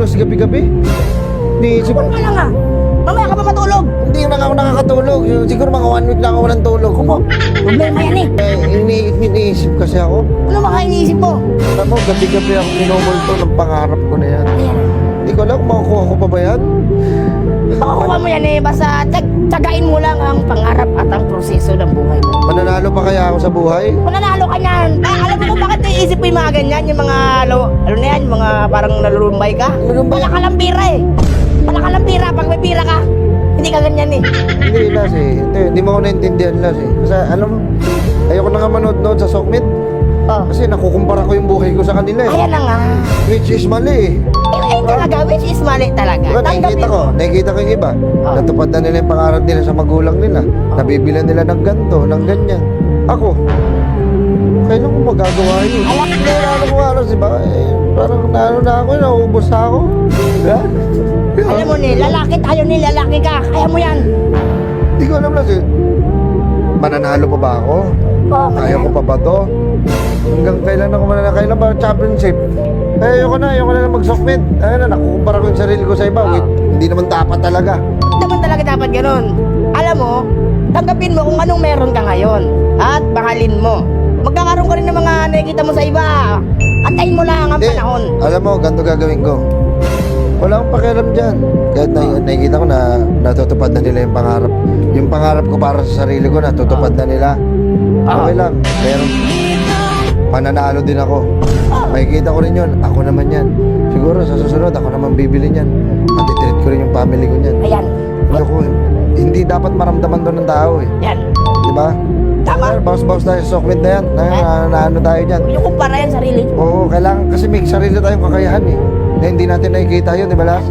halos gabi-gabi. Iniisip Kung ka lang ah. Mamaya ka pa matulog. Hindi na nga ako nakakatulog. Siguro mga 1 week na ako walang tulog. Kumo, problema yan eh. Iniisip kasi ako. Ano ba kaya iniisip mo? Alam mo, gabi-gabi ako minumulto ng pangarap ko na yan. Ayan. Hindi ko alam kung makukuha ko pa ba yan. Makukuha mo yan eh. Basta tiyagain mo lang ang pangarap at ang proseso ng buhay mo. Mananalo pa kaya ako sa buhay? Kung nanalo ka niyan, alam mo kung bakit naiisip mo yung mga ganyan, yung mga, ano na yan, yung mga parang nalulumbay ka? Nalulumbay? Wala ka lang pira eh. Wala ka lang pira, pag may pira ka, hindi ka ganyan eh. Hindi, Las eh. Hindi mo ako naintindihan, Las eh. Kasi alam mo, ayoko na nga manood-nood sa Sokmit. Oh. Kasi nakukumpara ko yung buhay ko sa kanila eh. Ayan na nga. Which is mali eh. Ayun talaga, which is mali talaga. Diba, nakikita ko yung iba. Oh. Natupad na nila yung pangarap nila sa magulang nila. Nabibilan nila ng ganto, ng ganyan. Ako, kailan ko magagawa yun? Hindi, ano ko alas, diba? Eh, parang naano na ako, nauubos na ako. Diba? Alam mo ni, lalaki tayo ni, lalaki ka. Kaya mo yan. Hindi ko alam, Las eh. Mananalo pa ba ako? Oh, Kaya ko pa ba to? Hanggang kailan ako mananalo? Kailan ba championship? Eh, ayoko na mag-Sokmit. Ayun na, nakukumpara ko yung sarili ko sa iba. Oh. Hindi naman dapat talaga. naman talaga dapat ganun. Alam mo, tanggapin mo kung anong meron ka ngayon. At mahalin mo. Magkakaroon ka rin ng mga nakikita mo sa iba. Antayin mo lang ang Hindi, panahon. alam mo, ganito gagawin ko. Wala akong pakialam dyan. Kahit nakikita ko na natutupad na nila yung pangarap. Yung pangarap ko para sa sarili ko, natutupad na nila. Okay lang. Pero, mananalo din ako. Makikita ko rin yun. Ako naman yan. Siguro sa susunod, ako naman bibili niyan. Matitreat ko rin yung family ko niyan. Ayan. Ako, hindi dapat maramdaman to ng tao eh. Yan. Diba? Tama. Bawas-bawas tayo sa Sokmit na yan. Na ano tayo dyan. Yung kumpara yan sarili. Oo, kailangan kasi may sarili tayong kakayahan eh. Na hindi natin nakikita yun, di ba, Las?